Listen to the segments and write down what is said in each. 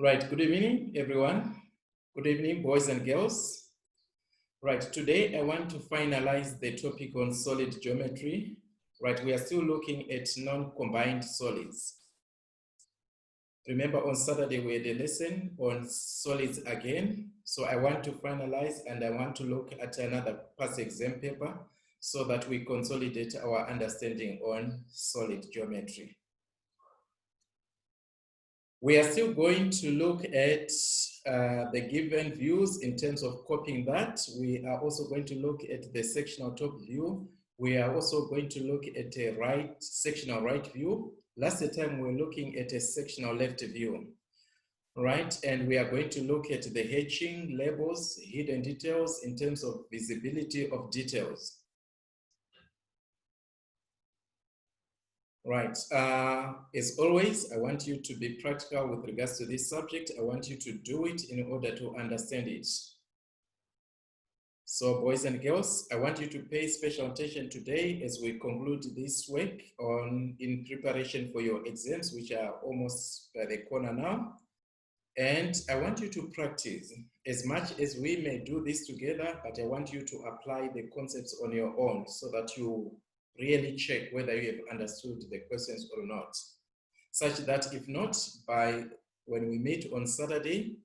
Right, good evening, everyone. Good evening, boys and girls. Right, today I want to finalize the topic on solid geometry. Right, we are still looking at non-combined solids. Remember on Saturday we had a lesson on solids again. So I want to finalize and I want to look at another past exam paper so that we consolidate our understanding on solid geometry. We are still going to look at the given views in terms of copying that. We are also going to look at the sectional top view. We are also going to look at a sectional right view. Last time we were looking at a sectional left view, right? And we are going to look at the hatching, labels, hidden details in terms of visibility of details. Right, as always, I want you to be practical with regards to this subject. I want you to do it in order to understand it. So boys and girls, I want you to pay special attention today as we conclude this work in preparation for your exams, which are almost by the corner now. And I want you to practice as much as we may do this together, but I want you to apply the concepts on your own so that you really check whether you have understood the questions or not. Such that if not, by when we meet on Saturday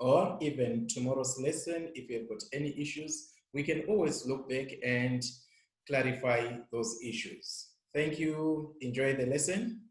or even tomorrow's lesson, if you have got any issues, we can always look back and clarify those issues. Thank you. Enjoy the lesson.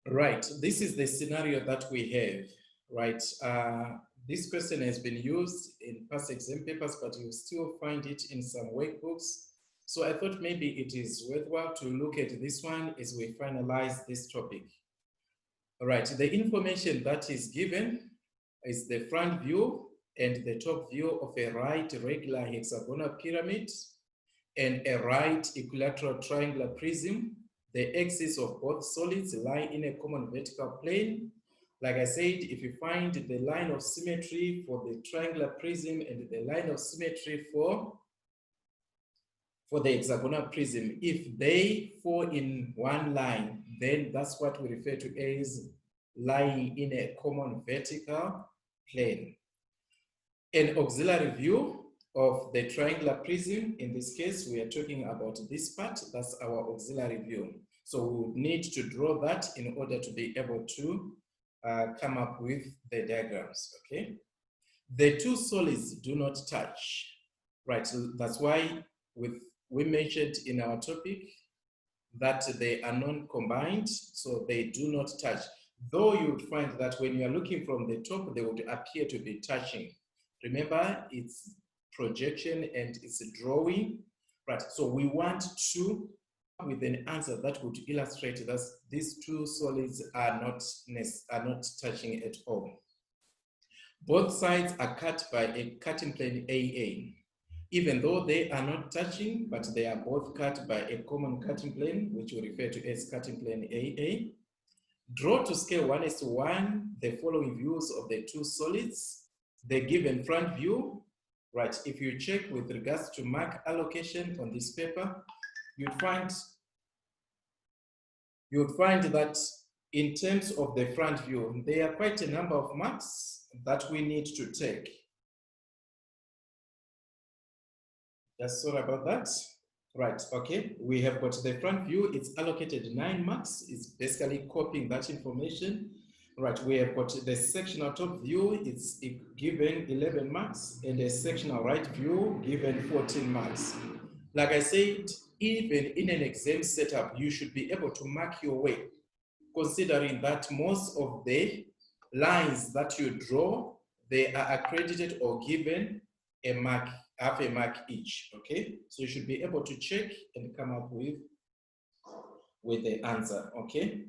Right, this is the scenario that we have, right? This question has been used in past exam papers, but you still find it in some workbooks. So I thought maybe it is worthwhile to look at this one as we finalize this topic. All right, the information that is given is the front view and the top view of a right regular hexagonal pyramid and a right equilateral triangular prism. The axes of both solids lie in a common vertical plane. Like I said, if you find the line of symmetry for the triangular prism and the line of symmetry for the hexagonal prism, if they fall in one line, then that's what we refer to as lying in a common vertical plane. An auxiliary view of the triangular prism, in this case, we are talking about this part, that's our auxiliary view. So we would need to draw that in order to be able to come up with the diagrams, okay? The two solids do not touch, right? So that's why we mentioned in our topic that they are non-combined, so they do not touch. Though you would find that when you are looking from the top, they would appear to be touching. Remember, it's projection and it's a drawing, right? So we want to with an answer that would illustrate that these two solids are not touching at all. Both sides are cut by a cutting plane AA. Even though they are not touching, but they are both cut by a common cutting plane, which we refer to as cutting plane AA. Draw to scale 1:1 the following views of the two solids. The given front view, right? If you check with regards to mark allocation on this paper, you'd find that in terms of the front view, there are quite a number of marks that we need to take. Just sorry about that. Right, okay. We have got the front view, it's allocated 9 marks. It's basically copying that information. Right, we have got the sectional top view, it's given 11 marks, and the sectional right view given 14 marks. Like I said, even in an exam setup, you should be able to mark your way considering that most of the lines that you draw, they are accredited or given a mark, half a mark each, okay? So you should be able to check and come up with the answer, okay?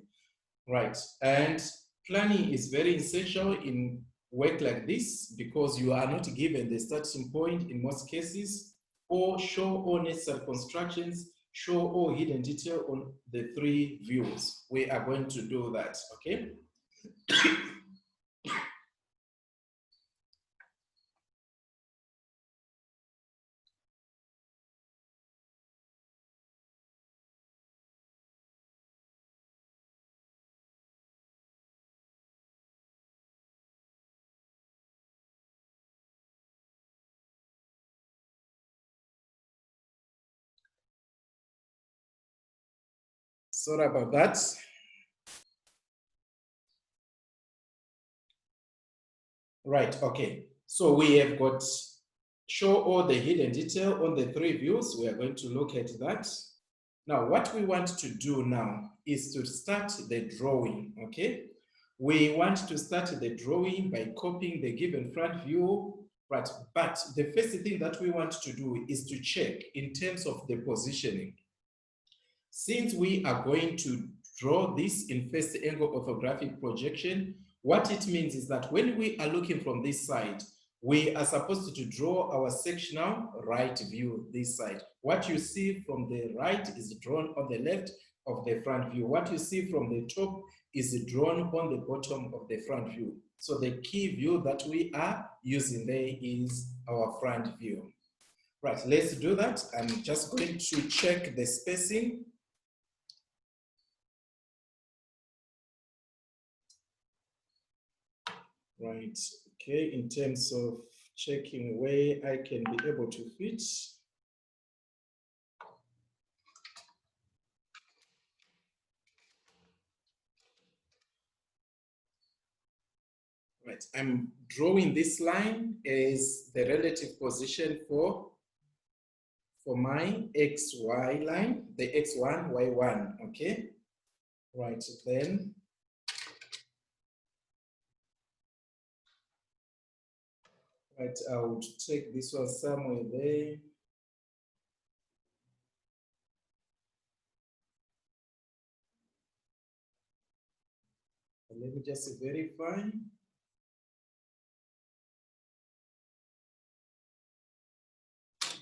Right, and planning is very essential in work like this because you are not given the starting point in most cases, or show all necessary constructions, show all hidden detail on the 3 views. We are going to do that, okay? Sorry about that. Right, okay. So we have got show all the hidden detail on the 3 views. We are going to look at that. Now, what we want to do now is to start the drawing, okay? We want to start the drawing by copying the given front view, right? But the first thing that we want to do is to check in terms of the positioning. Since we are going to draw this in first angle orthographic projection, what it means is that when we are looking from this side, we are supposed to draw our sectional right view this side. What you see from the right is drawn on the left of the front view. What you see from the top is drawn on the bottom of the front view. So the key view that we are using there is our front view. Right, let's do that. I'm just going to check the spacing. Right, okay, in terms of checking where I can be able to fit. Right, I'm drawing this line as the relative position for my XY line, the X1, Y1, okay? Right, then right, I would take this one somewhere there. Let me just verify.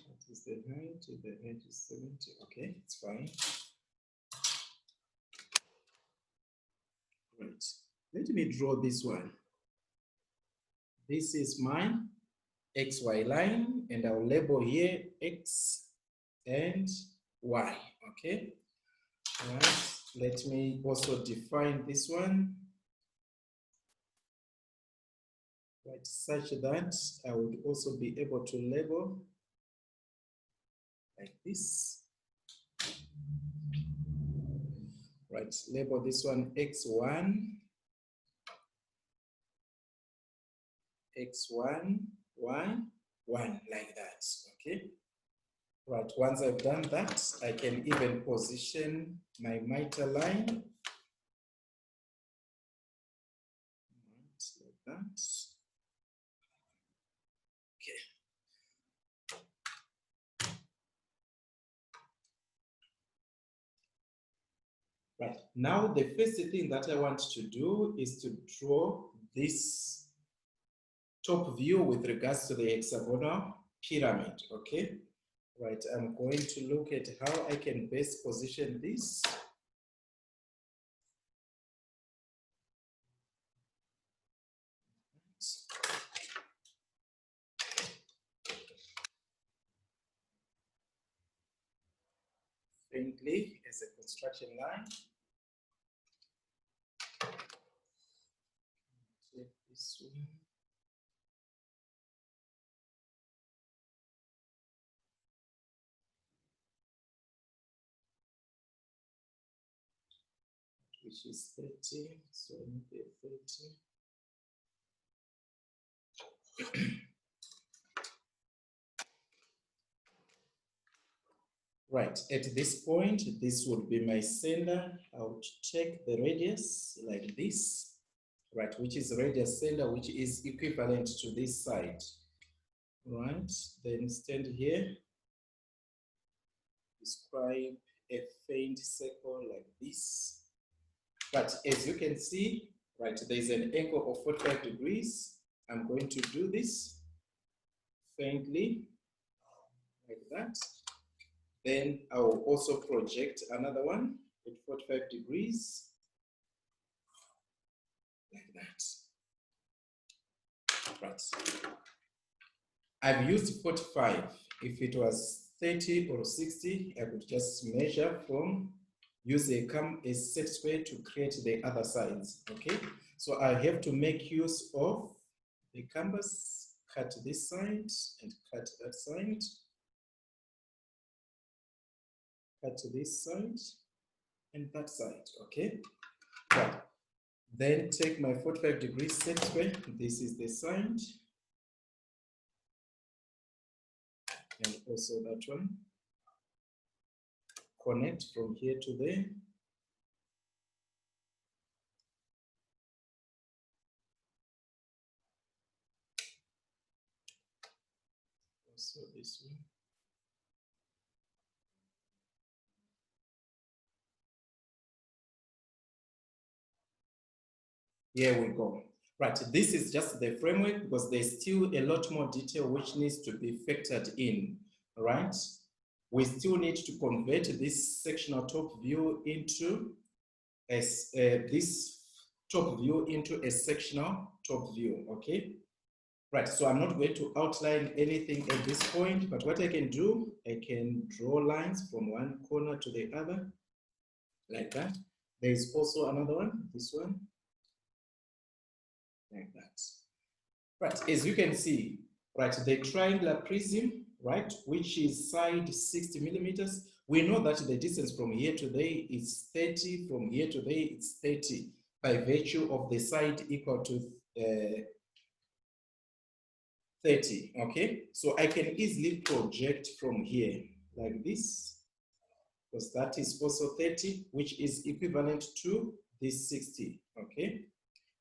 What is the height? The height is 70. Okay, it's fine. Right, let me draw this one. This is my XY line, and I'll label here X and Y, okay? All right, let me also define this one, right, such that I would also be able to label like this. Right, label this one X1, X1, Y1, like that, okay? Right, once I've done that, I can even position my mitre line. Right, like that. Right, now the first thing that I want to do is to draw this top view with regards to the hexagonal pyramid, okay? Right, I'm going to look at how I can best position this. Faintly as a construction line. Take this one. Which is 30, so I need a 30. Right, at this point, this would be my center. I would take the radius like this, right, which is radius center, which is equivalent to this side. Right, then stand here, describe a faint circle like this. But as you can see, right, there's an angle of 45 degrees. I'm going to do this faintly, like that. Then I will also project another one at 45 degrees, like that. Right. I've used 45. If it was 30 or 60, I could just measure from, use a set square to create the other sides, okay? So I have to make use of the canvas, cut this side and cut that side. Cut this side and that side, okay? Right. Then take my 45 degrees set square. This is the side. And also that one. Connect from here to there. Also this one. Here we go. Right, this is just the framework because there's still a lot more detail which needs to be factored in, right? We still need to convert this sectional top view into this top view into a sectional top view, okay? Right, so I'm not going to outline anything at this point, but what I can do, I can draw lines from one corner to the other, like that. There's also another one, this one, like that. Right, as you can see, right, the triangular prism, right, which is side 60 millimeters, we know that the distance from here to there is 30, from here to there it's 30, by virtue of the side equal to 30, okay? So I can easily project from here, like this, because that is also 30, which is equivalent to this 60, okay?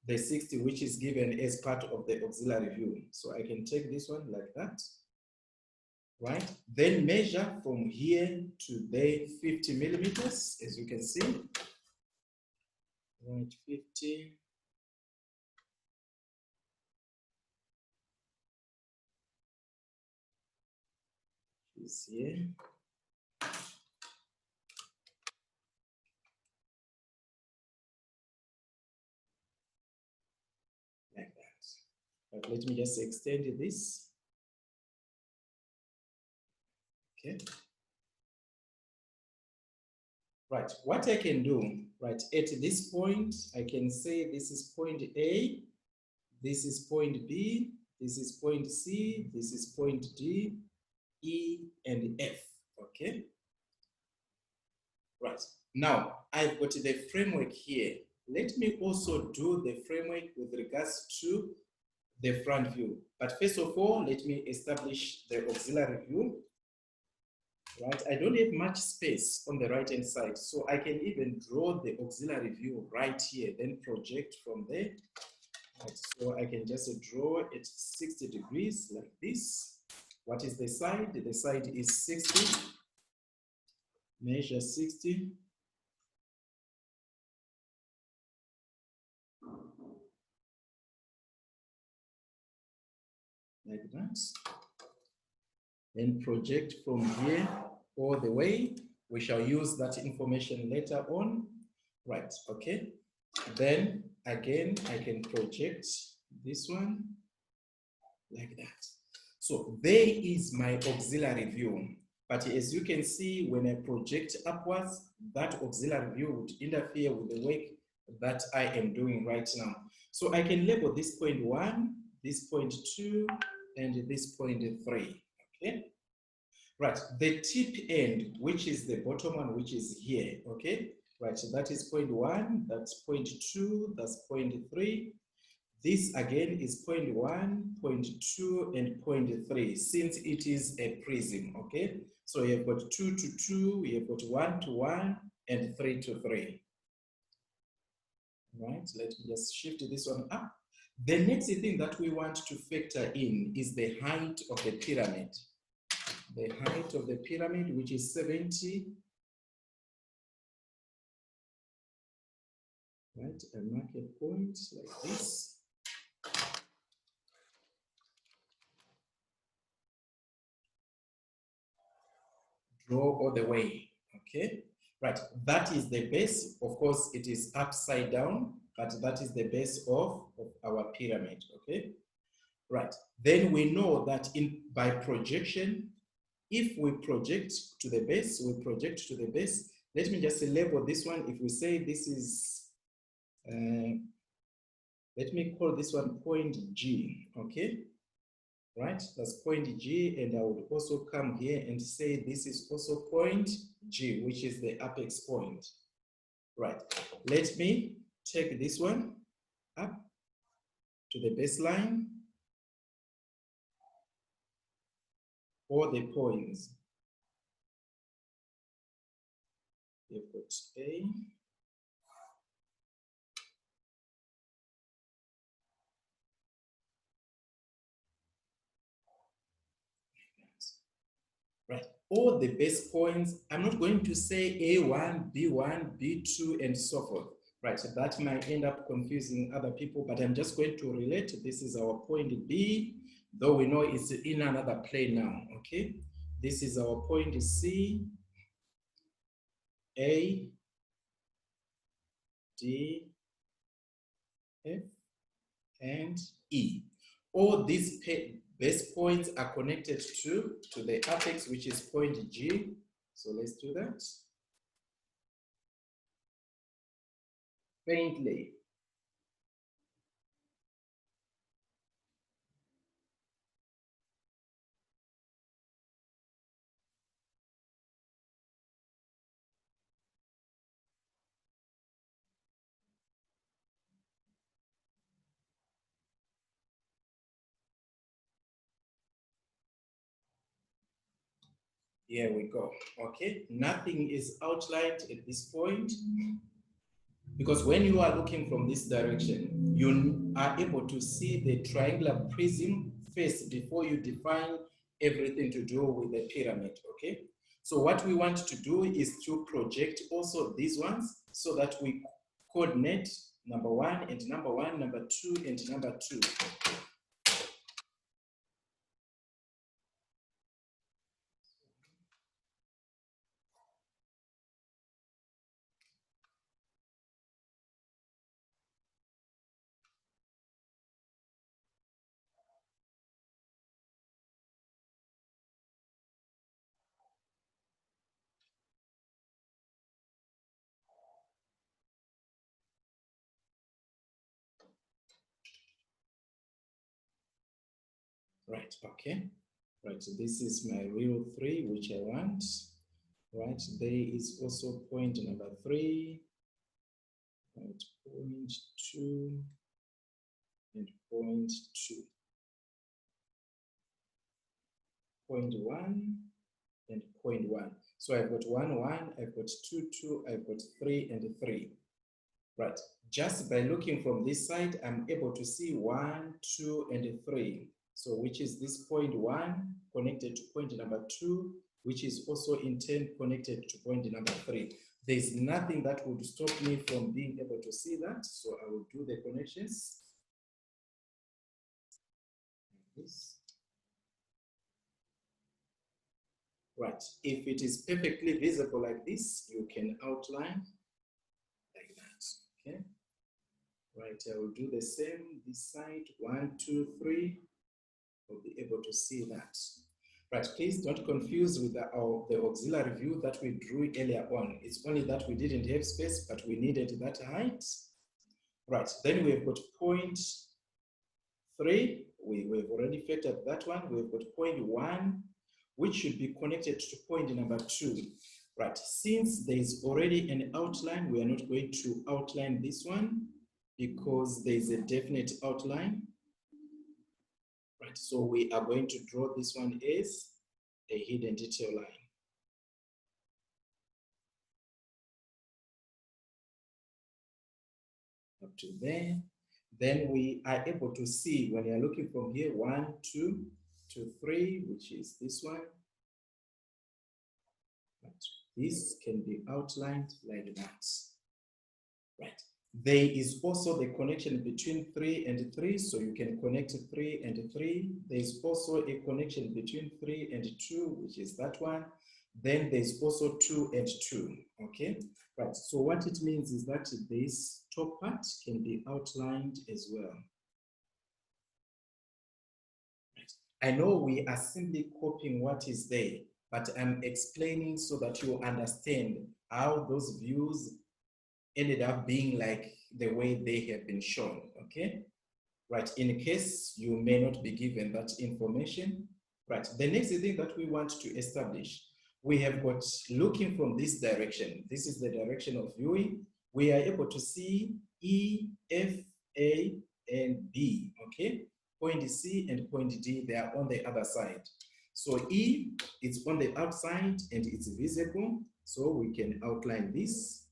The 60, which is given as part of the auxiliary view. So I can take this one like that, right? Then measure from here to there 50 millimeters, as you can see. Right, 50. Is here. Like that. But let me just extend this. Okay. Right, what I can do, right, at this point, I can say this is point A, this is point B, this is point C, this is point D, E, and F, okay? Right, now I've got the framework here. Let me also do the framework with regards to the front view. But first of all, let me establish the auxiliary view. Right, I don't have much space on the right hand side, so I can even draw the auxiliary view right here, then project from there. Right, so I can just draw it 60 degrees like this. What is the side? The side is 60. Measure 60. Like that. Then project from here all the way. We shall use that information later on. Right, okay. Then again, I can project this one like that. So there is my auxiliary view. But as you can see, when I project upwards, that auxiliary view would interfere with the work that I am doing right now. So I can label this point 1, this point 2, and this point 3, okay? Right, the tip end, which is the bottom one, which is here, okay? Right, so that is point 1, that's point 2, that's point 3. This again is 0.1, 0.2, and 0.3 since it is a prism, okay? So you have got 2 to 2, you have got 1 to 1, and 3 to 3. Right, let me just shift this one up. The next thing that we want to factor in is the height of the pyramid. The height of the pyramid, which is 70. Right, and mark a point like this. Draw all the way, okay? Right, that is the base. Of course, it is upside down, but that is the base of our pyramid, okay? Right, then we know that by projection, if we project to the base, we project to the base. Let me just label this one. If we say this is, let me call this one point G, okay? Right, that's point G, and I would also come here and say this is also point G, which is the apex point. Right, let me take this one up to the baseline, all the points. You've got A, right, all the base points. I'm not going to say A1, B1, B2, and so forth. Right, so that might end up confusing other people, but I'm just going to relate. This is our point B, though we know it's in another plane now, okay? This is our point C, A, D, F, and E. All these base points are connected to the apex, which is point G. So let's do that. Faintly. Here we go. Okay, nothing is outlined at this point because when you are looking from this direction, you are able to see the triangular prism first before you define everything to do with the pyramid. Okay, so what we want to do is to project also these ones so that we coordinate number 1 and number 1, number 2 and number 2. Right, okay. Right, so this is my real 3, which I want. Right, there is also point number 3, right, point 2, and point 2. Point 1 and point 1. So I've got 1, 1, I've got 2, 2, I've got 3 and 3. Right, just by looking from this side, I'm able to see 1, 2, and 3. So which is this point 1 connected to point number 2, which is also in turn connected to point number 3. There's nothing that would stop me from being able to see that. So I will do the connections. This. Right, if it is perfectly visible like this, you can outline like that, okay? Right, I will do the same this side, 1, 2, 3. We'll be able to see that. Right, please don't confuse with the auxiliary view that we drew earlier on. It's only that we didn't have space, but we needed that height. Right, then we've got point 3. We've already factored that one. We've got point 1, which should be connected to point number 2. Right, since there is already an outline, we are not going to outline this one. because there is a definite outline. Right, so we are going to draw this one as a hidden detail line. Up to there. Then we are able to see when you're looking from here, 1, 2 to 3, which is this one. Right. This can be outlined like that. Right. There is also the connection between 3 and 3, so you can connect 3 and 3. There's also a connection between 3 and 2, which is that one. Then there's also 2 and 2, okay? Right, so what it means is that this top part can be outlined as well. Right. I know we are simply copying what is there, but I'm explaining so that you understand how those views ended up being like the way they have been shown, okay? Right, in case you may not be given that information. Right, the next thing that we want to establish, we have got looking from this direction. This is the direction of viewing. We are able to see E, F, A, and B, okay? Point C and point D, they are on the other side. So E, it's on the outside and it's visible. So we can outline this,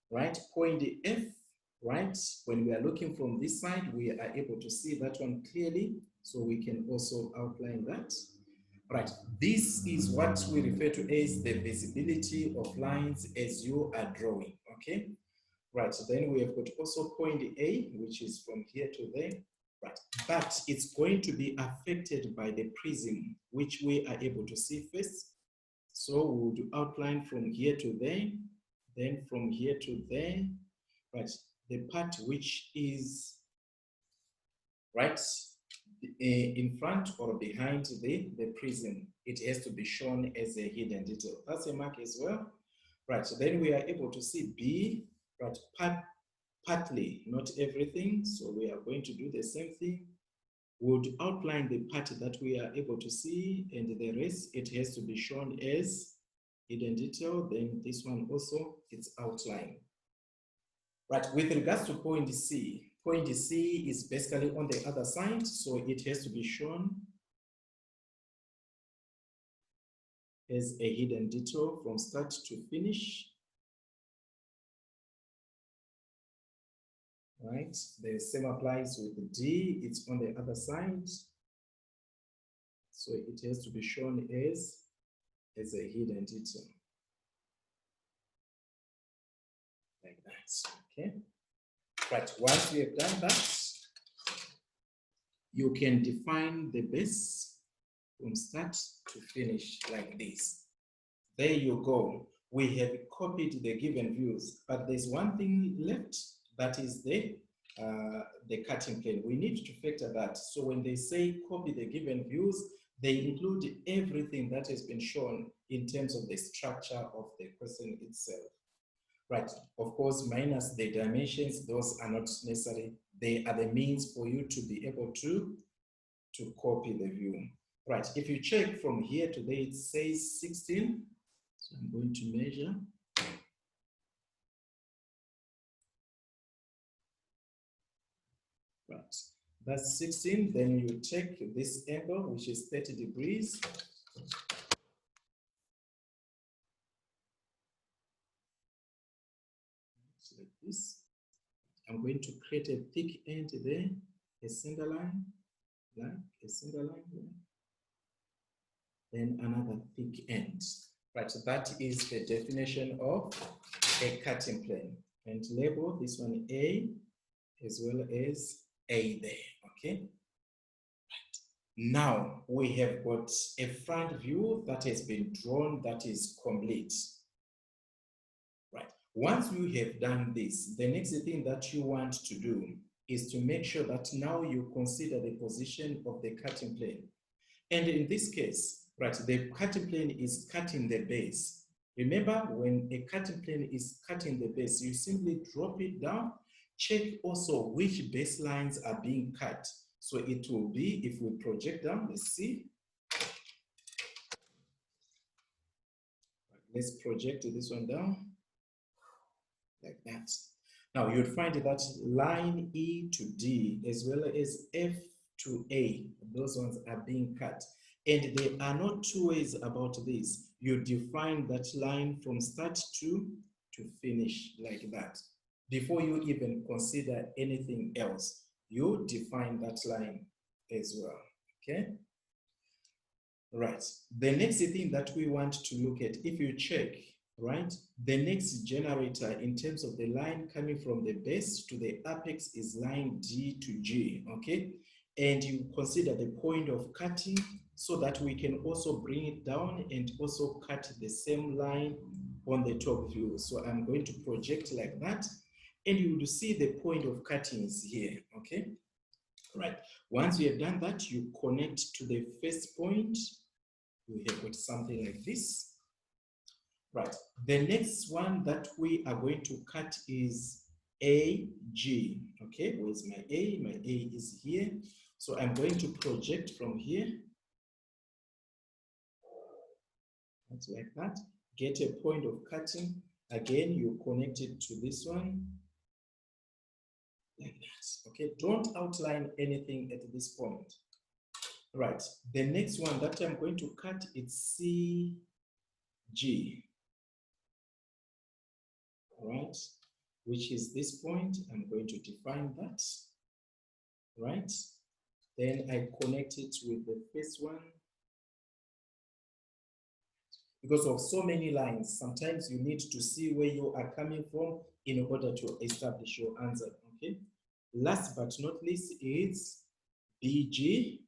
right? Point F, right? When we are looking from this side, we are able to see that one clearly. So we can also outline that. Right, this is what we refer to as the visibility of lines as you are drawing, okay? Right, so then we have got also point A, which is from here to there, right? But it's going to be affected by the prism, which we are able to see first. So we would outline from here to there, then from here to there, right? The part which is, right, in front or behind the prism, it has to be shown as a hidden detail. That's a mark as well. Right, so then we are able to see B, right, partly, not everything. So we are going to do the same thing. We would outline the part that we are able to see, and the rest, it has to be shown as hidden detail. Then this one also, it's outlined. Right, with regards to point C is basically on the other side, so it has to be shown as a hidden detail from start to finish. Right, the same applies with D, it's on the other side. So it has to be shown as a hidden detail. Like that, okay? Right, once we have done that, you can define the base from start to finish like this. There you go. We have copied the given views, but there's one thing left, that is the cutting plane. We need to factor that. So when they say copy the given views, they include everything that has been shown in terms of the structure of the question itself. Right, of course, minus the dimensions, those are not necessary. They are the means for you to be able to copy the view. Right, if you check from here to there, it says 16. So I'm going to measure. Right, that's 16. Then you take this angle, which is 30 degrees. So like this. I'm going to create a thick end there, a center line, like a center line there. Then another thick end. Right, so that is the definition of a cutting plane. And label this one A as well as A there, okay? Right. Now we have got a front view that has been drawn that is complete. Right, once you have done this, the next thing that you want to do is to make sure that now you consider the position of the cutting plane. And in this case, right, the cutting plane is cutting the base. Remember, when a cutting plane is cutting the base, you simply drop it down, check also which baselines are being cut. So it will be, if we project down, let's see. Let's project this one down, like that. Now you'd find that line E to D as well as F to A, those ones are being cut. And there are not two ways about this. You define that line from start to finish like that. Before you even consider anything else, you define that line as well, okay? Right, the next thing that we want to look at, if you check, right, the next generator in terms of the line coming from the base to the apex is line D to G, okay? And you consider the point of cutting so that we can also bring it down and also cut the same line on the top view. So I'm going to project like that, and you will see the point of cutting is here, okay? Right, once you have done that, you connect to the first point. We have got something like this. Right, the next one that we are going to cut is AG, okay? Where's my A? My A is here. So I'm going to project from here. That's like that. Get a point of cutting. Again, you connect it to this one. Like that, okay? Don't outline anything at this point. Right, the next one that I'm going to cut is CG. Right, which is this point. I'm going to define that, right? Then I connect it with the first one. Because of so many lines, sometimes you need to see where you are coming from in order to establish your answer, okay? Last but not least is BG,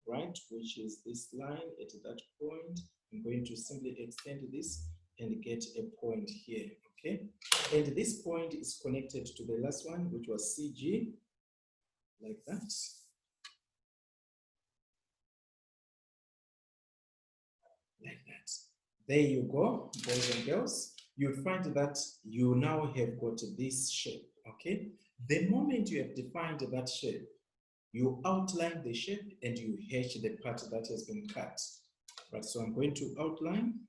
right? Which is this line at that point. I'm going to simply extend this and get a point here, okay? And this point is connected to the last one, which was CG, like that. Like that. There you go, boys and girls. You'll find that you now have got this shape, okay? The moment you have defined that shape, you outline the shape and you hatch the part that has been cut. Right, so I'm going to outline.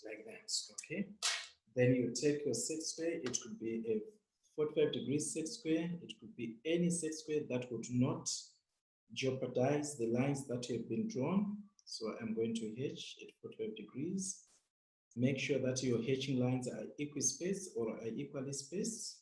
Like that, okay? Then you take your set square. It could be a 45 degrees set square. It could be any set square that would not jeopardize the lines that have been drawn. So I'm going to hatch at 45 degrees. Make sure that your hatching lines are equispaced or are equally spaced.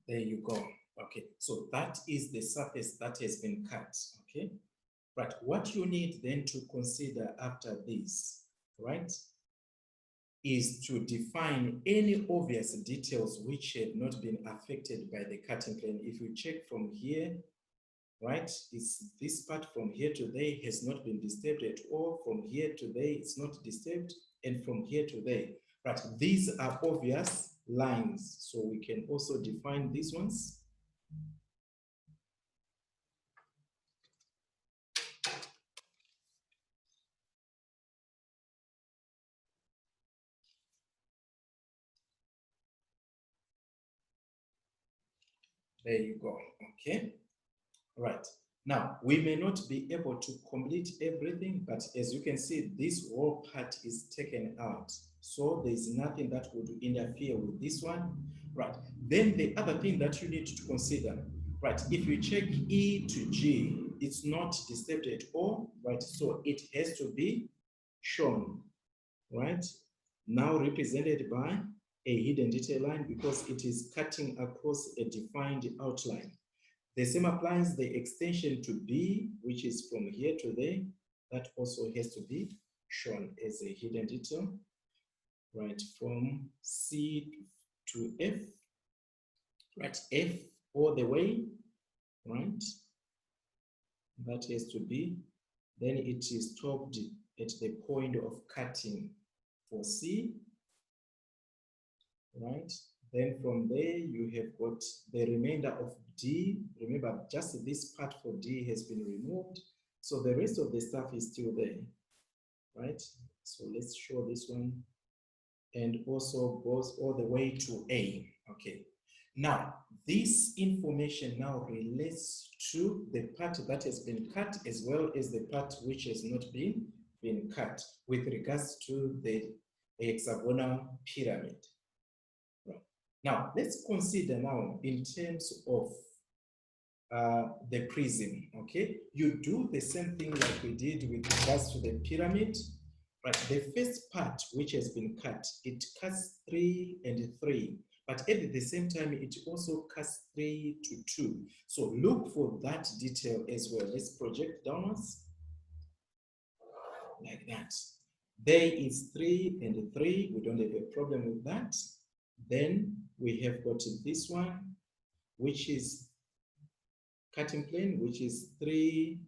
There you go. Okay, so that is the surface that has been cut, okay? Right, what you need then to consider after this, right, is to define any obvious details which have not been affected by the cutting plane. If you check from here, right, it's this part from here to there has not been disturbed at all. From here to there, it's not disturbed, and from here to there, right, these are obvious lines. So we can also define these ones. There you go, okay? Right. Now, we may not be able to complete everything, but as you can see, this whole part is taken out. So there's nothing that would interfere with this one. Right. Then the other thing that you need to consider, right, if you check E to G, it's not disturbed at all, right? So it has to be shown, right? Now represented by a hidden detail line because it is cutting across a defined outline. The same applies the extension to B, which is from here to there. That also has to be shown as a hidden detail, right? From C to F, right? F all the way, right? That has to be. Then it is stopped at the point of cutting for C, right? Then from there, you have got the remainder of D. Remember, just this part for D has been removed. So the rest of the stuff is still there, right? So let's show this one. And also goes all the way to A, okay? Now, this information now relates to the part that has been cut as well as the part which has not been cut with regards to the hexagonal pyramid. Now, let's consider now in terms of the prism, okay? You do the same thing like we did with regards to the pyramid, but the first part which has been cut, it cuts 3 and 3, but at the same time, it also cuts 3 to 2. So look for that detail as well. Let's project downwards like that. There is 3 and 3. We don't have a problem with that. Then we have got this one, which is cutting plane, which is 3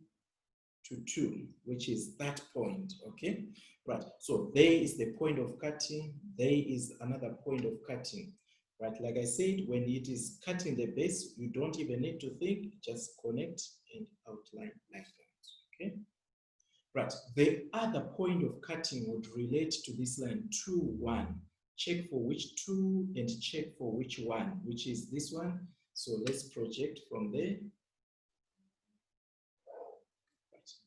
to 2, which is that point, okay? Right, so there is the point of cutting, there is another point of cutting, right? Like I said, when it is cutting the base, you don't even need to think, just connect and outline like that, okay? Right, the other point of cutting would relate to this line 2, 1. Check for which 2 and check for which 1, which is this one. So let's project from there.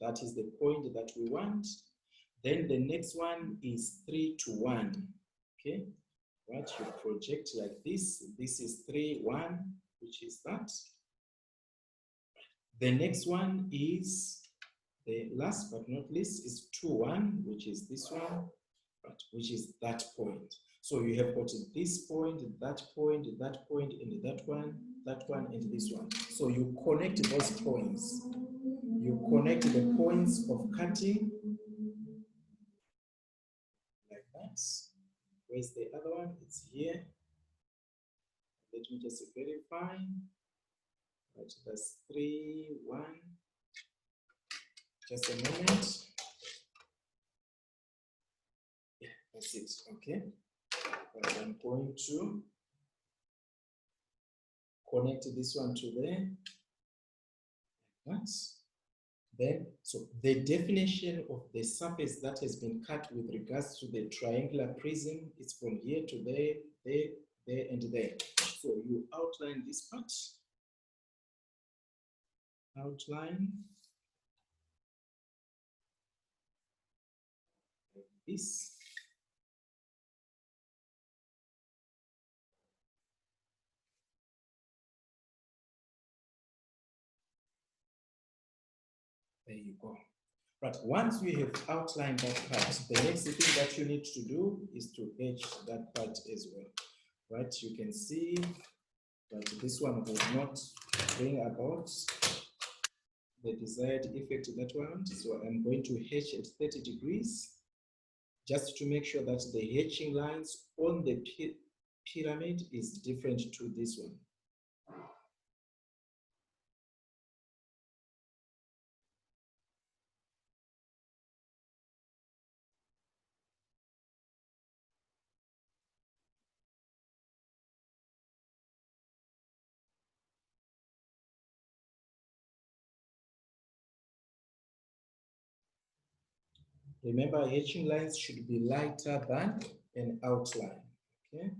That is the point that we want. Then the next one is 3 to 1. Okay, right? You project like this. This is 3, 1, which is that. The next one is the last but not least is 2, 1, which is this one, right? Which is that point. So you have got this point, and that point, and that one, and this one. So you connect those points. You connect the points of cutting like that. Where's the other one? It's here. Let me just verify. Right, that's 3, 1. Just a moment. Yeah, that's it. Okay. Right, I'm going to connect this one to there. Like that. Then, so the definition of the surface that has been cut with regards to the triangular prism is from here to there, there, and there. So you outline this part. Outline. Like this. There you go. But once we have outlined that part, the next thing that you need to do is to edge that part as well. Right? You can see that this one will not bring about the desired effect that we want. So I'm going to hatch at 30 degrees just to make sure that the hatching lines on the pyramid is different to this one. Remember, hatching lines should be lighter than an outline, okay?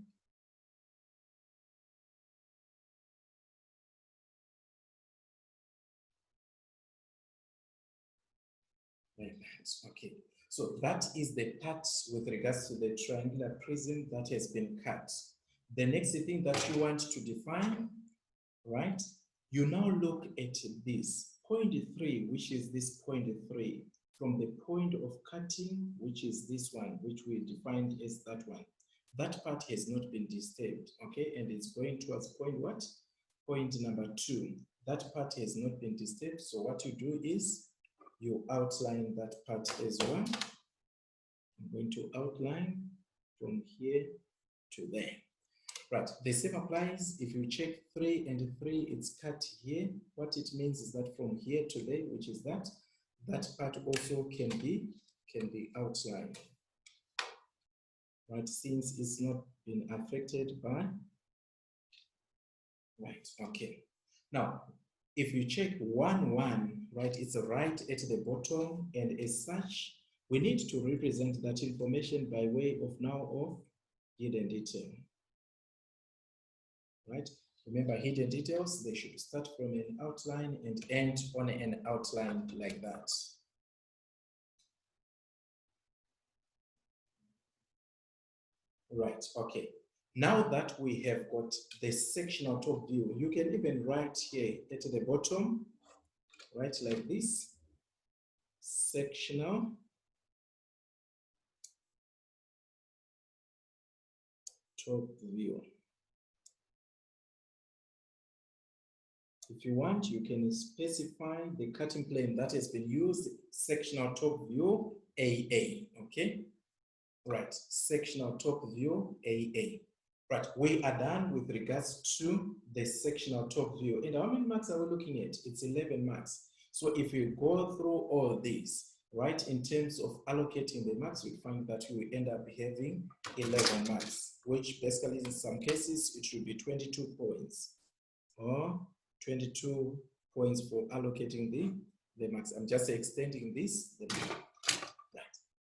Like that, okay. So that is the part with regards to the triangular prism that has been cut. The next thing that you want to define, right? You now look at this point 3, which is this point 3, from the point of cutting, which is this one, which we defined as that one. that part has not been disturbed, okay? And it's going towards point what? Point number 2. That part has not been disturbed. So what you do is you outline that part as well. I'm going to outline from here to there. Right, the same applies if you check 3 and 3, it's cut here. What it means is that from here to there, which is that part also can be outlined. Right, since it's not been affected by, right, okay. Now, if you check 1, 1, right, it's right at the bottom, and as such, we need to represent that information by way of now of hidden detail. Right? Remember, hidden details, they should start from an outline and end on an outline like that. Right, okay. Now that we have got the sectional top view, you can even write here at the bottom, right, like this, sectional top view. If you want, you can specify the cutting plane that has been used, sectional top view AA, okay? Right, sectional top view AA. Right, we are done with regards to the sectional top view. And how many marks are we looking at? It's 11 marks. So if you go through all these, right, in terms of allocating the marks, you find that you end up having 11 marks, which basically in some cases, it should be 22 points or 22 points for allocating the marks. I'm just extending this. Right.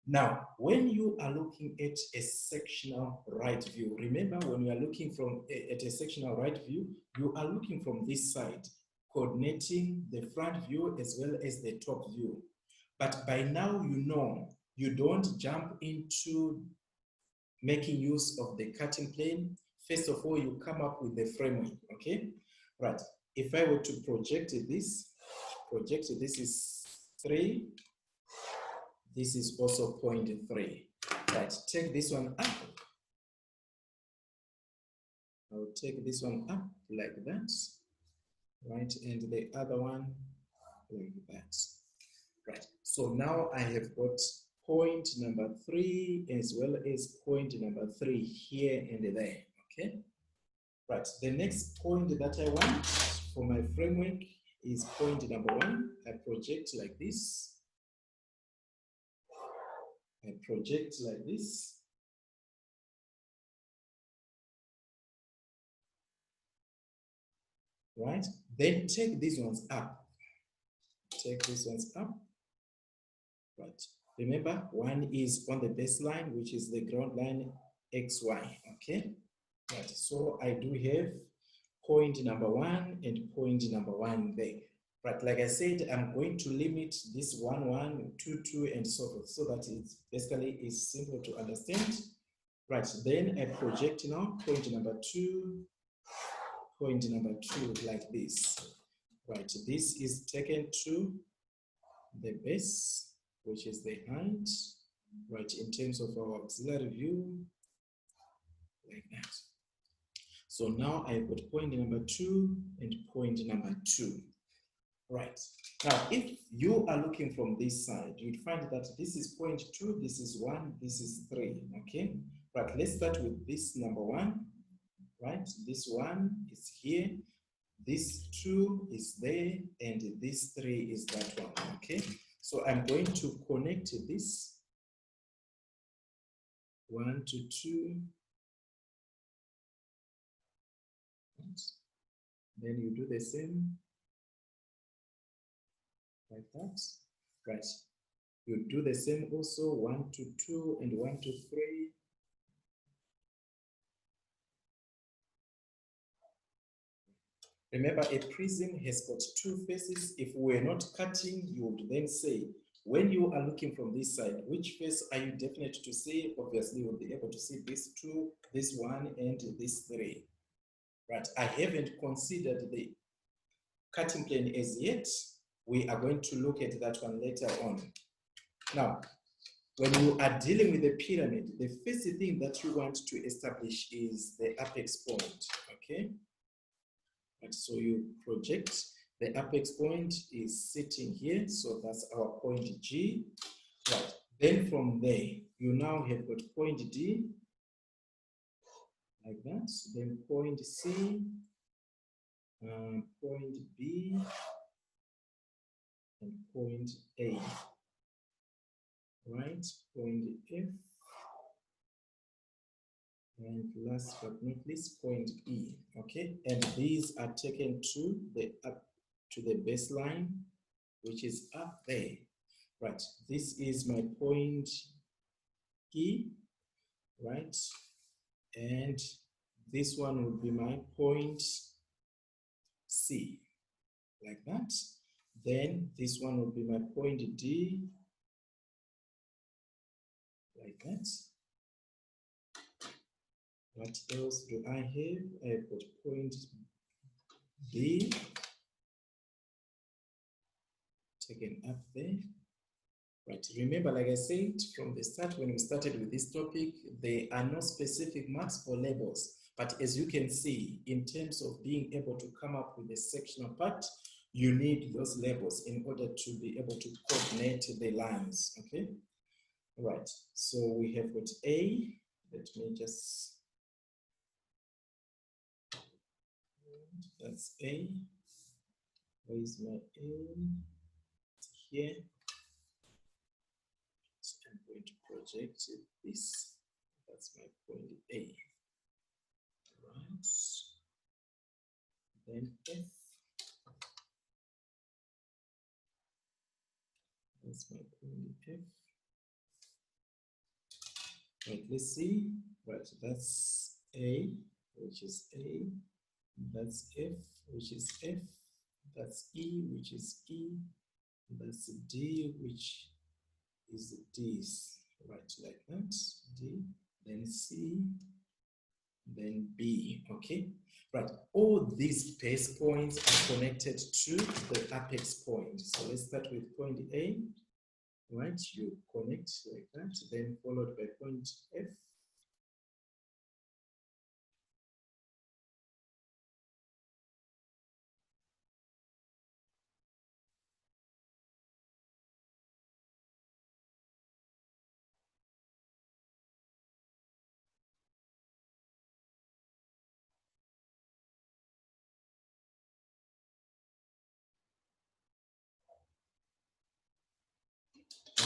Now, when you are looking at a sectional right view, remember when you are looking at a sectional right view, you are looking from this side, coordinating the front view as well as the top view. But by now, you know, you don't jump into making use of the cutting plane. First of all, you come up with the framework, okay? Right. If I were to project this is 3. This is also 0.3. Right, take this one up. I'll take this one up like that. Right, and the other one like that. Right, so now I have got point number 3 as well as point number 3 here and there, okay? Right, the next point that I want for my framework is point number 1. I project like this. I project like this. Right, then take these ones up. Take these ones up. Right, remember 1 is on the baseline, which is the ground line XY, okay? Right, so I do have point number 1 and point number 1 there. Right, like I said, I'm going to limit this 1, 1, 2, 2, and so forth, so that it basically is simple to understand. Right, then I project now point number 2, point number 2 like this. Right, this is taken to the base, which is the height, right, in terms of our auxiliary view, like that. So now I've got point number 2 and point number 2. Right. Now, if you are looking from this side, you'd find that this is point 2, this is 1, this is 3, okay? Right, let's start with this number 1, right? This 1 is here, this 2 is there, and this 3 is that one, okay? So I'm going to connect this 1 to 2. Right. Then you do the same like that. Right. You do the same also 1 to 2 and 1 to 3. Remember, a prism has got 2 faces. If we're not cutting, you would then say, when you are looking from this side, which face are you definite to see? Obviously, you'll be able to see this 2, this 1, and this 3. Right, I haven't considered the cutting plane as yet. We are going to look at that one later on. Now, when you are dealing with the pyramid, the first thing that you want to establish is the apex point, okay? And so you project, the apex point is sitting here, so that's our point G. Right, then from there, you now have got point D, like that, then point C, point B, and point A, right, point F, and last but not least, point E, okay? And these are taken to the baseline, which is up there. Right, this is my point E, right? And this one would be my point C, like that. Then this one would be my point D, like that. What else do I have? I have got point B, taken up there. Right, remember, like I said from the start, when we started with this topic, there are no specific marks for labels. But as you can see, in terms of being able to come up with a sectional part, you need those labels in order to be able to coordinate the lines, okay? Right, so we have got A. Let me just, that's A. Where is my A? It's here. So I'm going to project this. That's my point A. Right. Then F. That's my point F. Right, let's see. Right, that's A, which is A. That's F, which is F. That's E, which is E. That's D, which is D. Right, like that. D, then C, then B. Okay. Right, all these base points are connected to the apex point. So let's start with point A. Right, you connect like that, then followed by point F.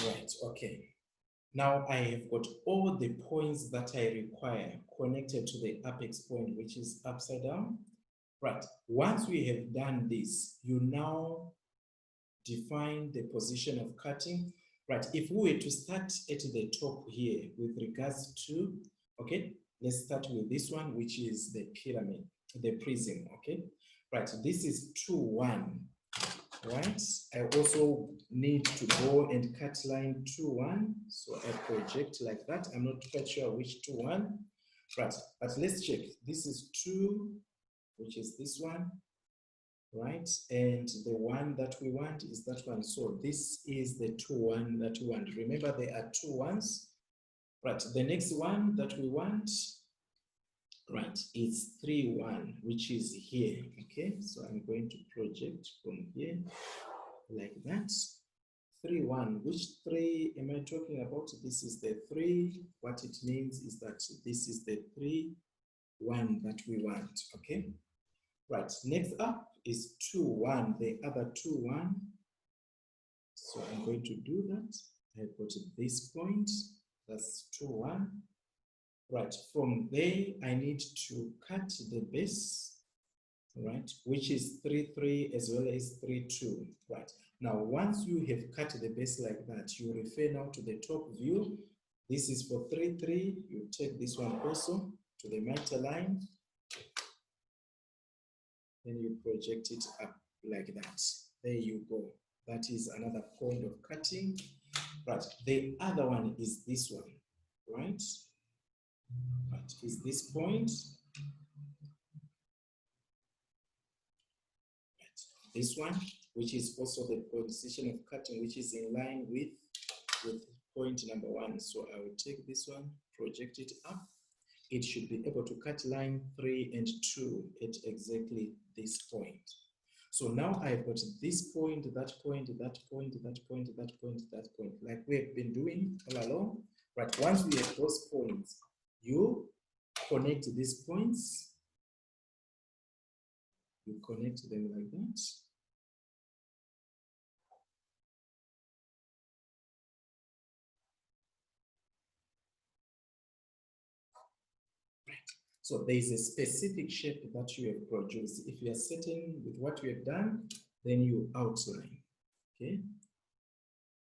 Right, okay. Now I have got all the points that I require connected to the apex point, which is upside down. Right, once we have done this, you now define the position of cutting. Right, if we were to start at the top here with regards to, okay, let's start with this one, which is the pyramid, the prism, okay? Right, this is 2, 1. Right, I also need to go and cut line 2, 1. So I project like that. I'm not quite sure which 2, 1. Right, but let's check. This is 2, which is this one. Right, and the one that we want is that one. So this is the 2, 1 that we want. Remember, there are 2 1s. Right, the next one that we want, right, is 3, 1, which is here. Okay, so I'm going to project from here like that. 3, 1. Which 3 am I talking about? This is the 3. What it means is that this is the 3, 1 that we want. Okay. Right. Next up is 2, 1. The other 2, 1. So I'm going to do that. I go to this point. That's 2, 1. Right. From there, I need to cut the base. Right, which is 3, 3 as well as 3, 2. Right. Now, once you have cut the base like that, you refer now to the top view. This is for 3, 3. You take this one also to the mitre line. Then you project it up like that. There you go. That is another point of cutting. Right. The other one is this one. Right. Right. Is this point. This one, which is also the position of cutting, which is in line with point number 1. So I will take this one, project it up. It should be able to cut line 3 and 2 at exactly this point. So now I've got this point, that point, that point, that point, that point, that point, like we've been doing all along. But once we have those points, you connect these points, you connect them like that. So there is a specific shape that you have produced. If you are certain with what you have done, then you outline, okay?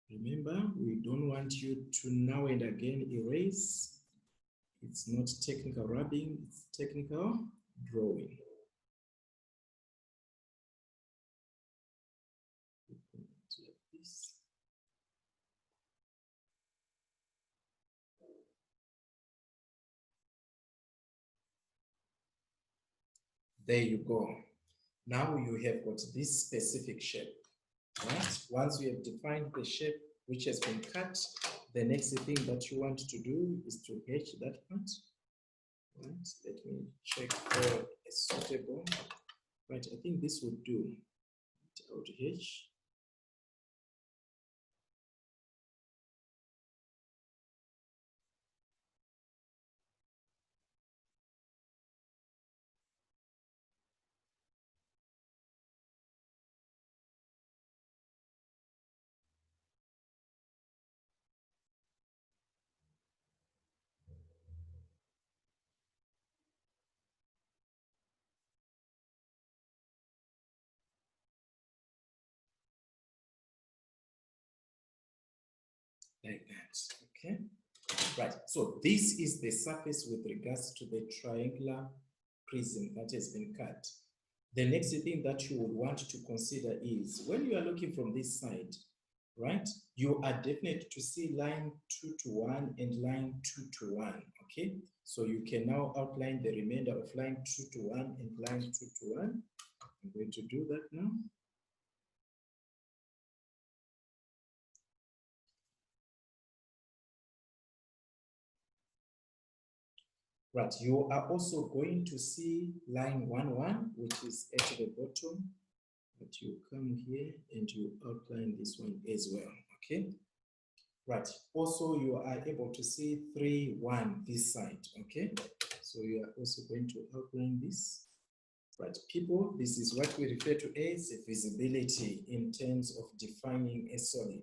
Remember, we don't want you to now and again erase. It's not technical rubbing, it's technical drawing. There you go. Now you have got this specific shape, right? Once you have defined the shape which has been cut, the next thing that you want to do is to hatch that part. Right? Let me check for a suitable. Right, I think this would do. I would hatch. Like that, okay? Right, so this is the surface with regards to the triangular prism that has been cut. The next thing that you would want to consider is when you are looking from this side, right, you are definite to see line 2 to 1 and line 2 to 1, okay? So you can now outline the remainder of line 2 to 1 and line 2 to 1. I'm going to do that now. Right, you are also going to see line 1, 1, which is at the bottom. But you come here and you outline this one as well, okay? Right, also you are able to see 3, 1 this side, okay? So you are also going to outline this. Right, people, this is what we refer to as visibility in terms of defining a solid.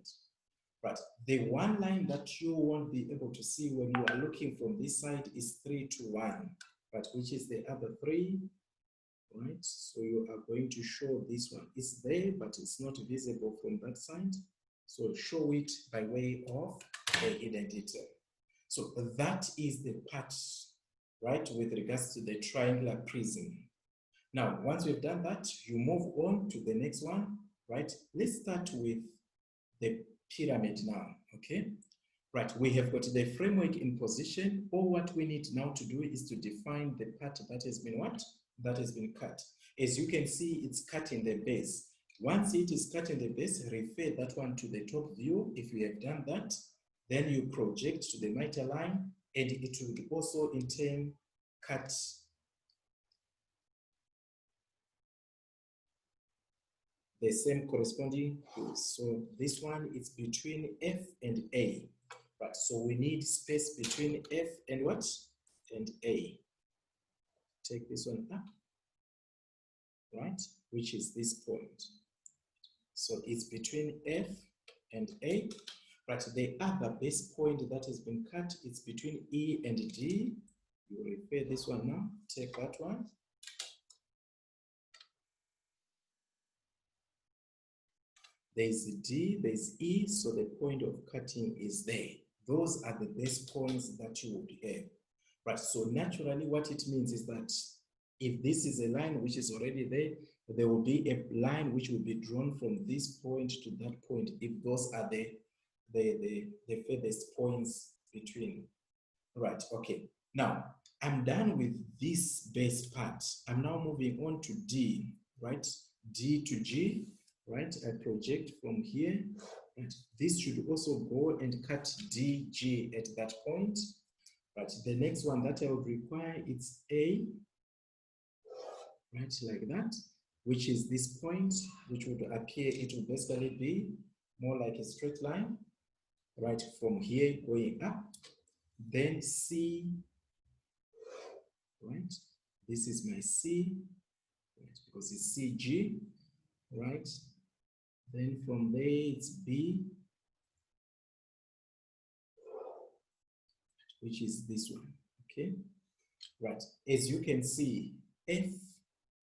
Right, the one line that you won't be able to see when you are looking from this side is 3 to 1, but which is the other 3, right? So you are going to show this one. It's there, but it's not visible from that side. So show it by way of a hidden detail. So that is the part, right, with regards to the triangular prism. Now, once we've done that, you move on to the next one, right? Let's start with the pyramid now, okay? Right, we have got the framework in position. All what we need now to do is to define the part that has been what? That has been cut. As you can see, it's cutting the base. Once it is cutting the base, refer that one to the top view. If you have done that, then you project to the mitre line, and it would also in turn cut the same corresponding views. So this one is between F and A. Right, so we need space between F and what? And A. Take this one up, right? Which is this point. So it's between F and A. Right, the other base point that has been cut is between E and D. You refer this one now, take that one. There's D, there's E, so the point of cutting is there. Those are the base points that you would have. Right, so naturally what it means is that if this is a line which is already there will be a line which will be drawn from this point to that point if those are the furthest points between. Right, okay. Now, I'm done with this base part. I'm now moving on to D, right? D to G, right? I project from here Right. This should also go and cut DG at that point. But the next one that I would require, it's A, right, like that, which is this point, which would appear, it would basically be more like a straight line, right, from here going up. Then C, right, this is my C, right, because it's CG, right. Then from there, it's B, which is this one, okay? Right, as you can see, F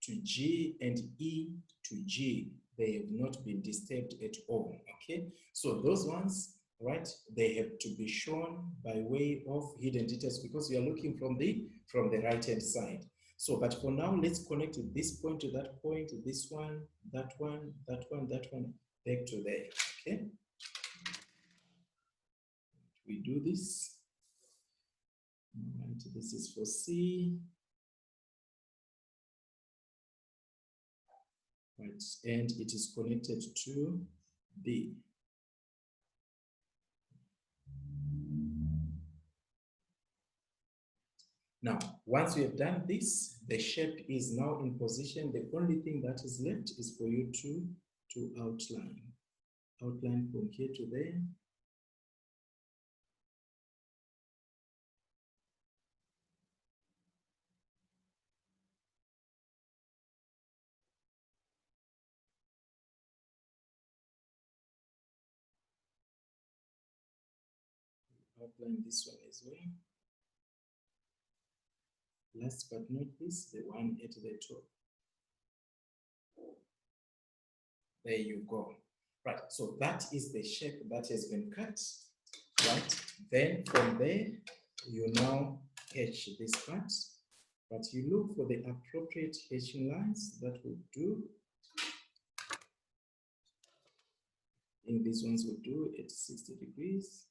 to G and E to G, they have not been disturbed at all, okay? So those ones, right, they have to be shown by way of hidden details because you are looking from the right-hand side. So, but for now, let's connect this point to that point, this one, that one, that one, that one, back to there, okay? We do this. Right, this is for C. Right, and it is connected to B. Now, once we have done this, the shape is now in position. The only thing that is left is for you to outline. Outline from here to there. Outline this one as well. Last but not least, the one at the top. There you go. Right, so that is the shape that has been cut. Right, then from there, you now hatch this part. But you look for the appropriate hatching lines that will do. And these ones will do at 60 degrees.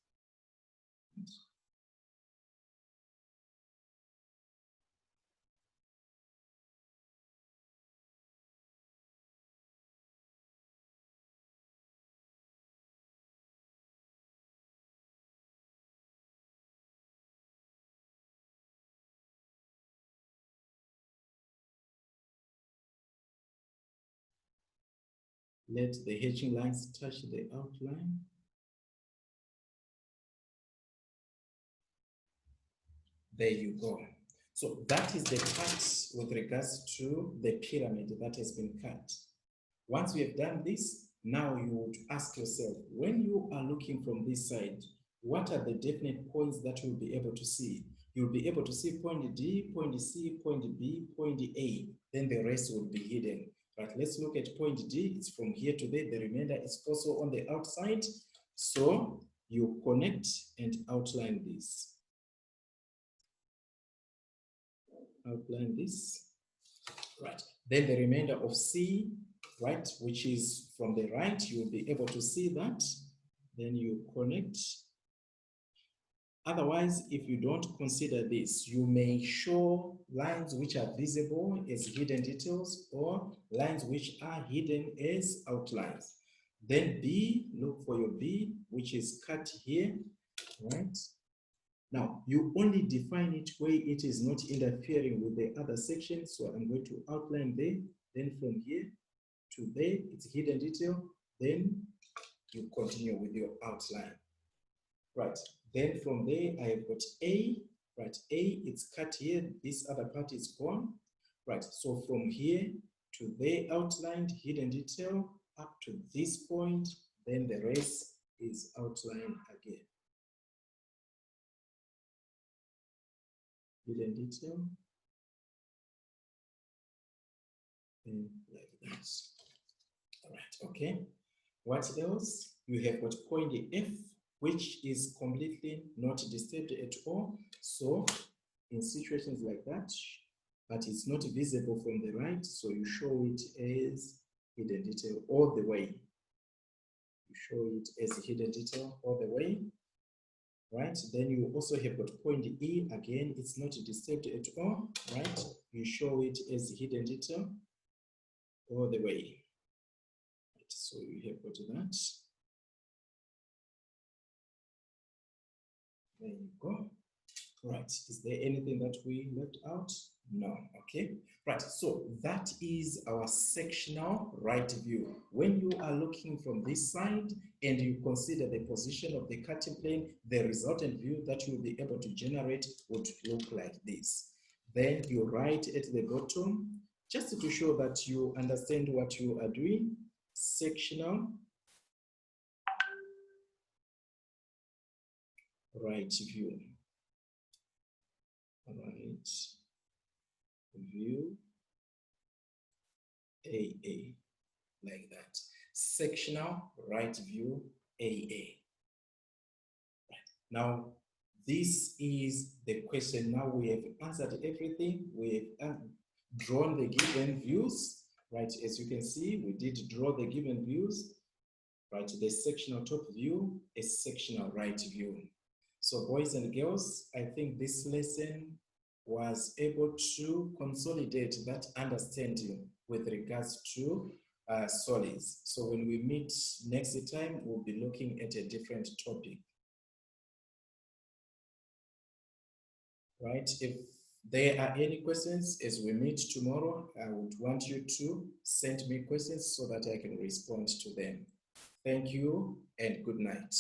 Let the hatching lines touch the outline. There you go. So that is the part with regards to the pyramid that has been cut. Once we have done this, now you would ask yourself, when you are looking from this side, what are the definite points that you'll be able to see? You'll be able to see point D, point C, point B, point A. Then the rest will be hidden. But let's look at point D. It's from here to there. The remainder is also on the outside. So you connect and outline this. Outline this. Right. Then the remainder of C, right, which is from the right, you'll be able to see that. Then you connect. Otherwise, if you don't consider this, you may show lines which are visible as hidden details or lines which are hidden as outlines. Then B, look for your B, which is cut here, right? Now, you only define it where it is not interfering with the other section. So I'm going to outline there. Then from here to there, it's hidden detail. Then you continue with your outline. Right. Then from there, I have got A. Right. A, it's cut here. This other part is gone. Right. So from here to there, outlined, hidden detail, up to this point. Then the rest is outlined again. Hidden detail. And like that. All right, okay. What else? You have got point F, which is completely not disturbed at all. So in situations like that, but it's not visible from the right, so you show it as hidden detail all the way. You show it as hidden detail all the way. Right, then you also have got point E, again, it's not disturbed at all, right? You show it as hidden detail all the way. Right, so you have got that. There you go. Right. Is there anything that we left out? No. Okay. Right. So that is our sectional right view. When you are looking from this side and you consider the position of the cutting plane, the resultant view that you will be able to generate would look like this. Then you write at the bottom, just to show that you understand what you are doing, sectional right view. Right view AA, like that. Sectional right view AA. Now, this is the question. Now we have answered everything. We have drawn the given views, right? As you can see, we did draw the given views, right? The sectional top view, a sectional right view. So boys and girls, I think this lesson was able to consolidate that understanding with regards to solids. So when we meet next time, we'll be looking at a different topic. Right? If there are any questions as we meet tomorrow, I would want you to send me questions so that I can respond to them. Thank you and good night.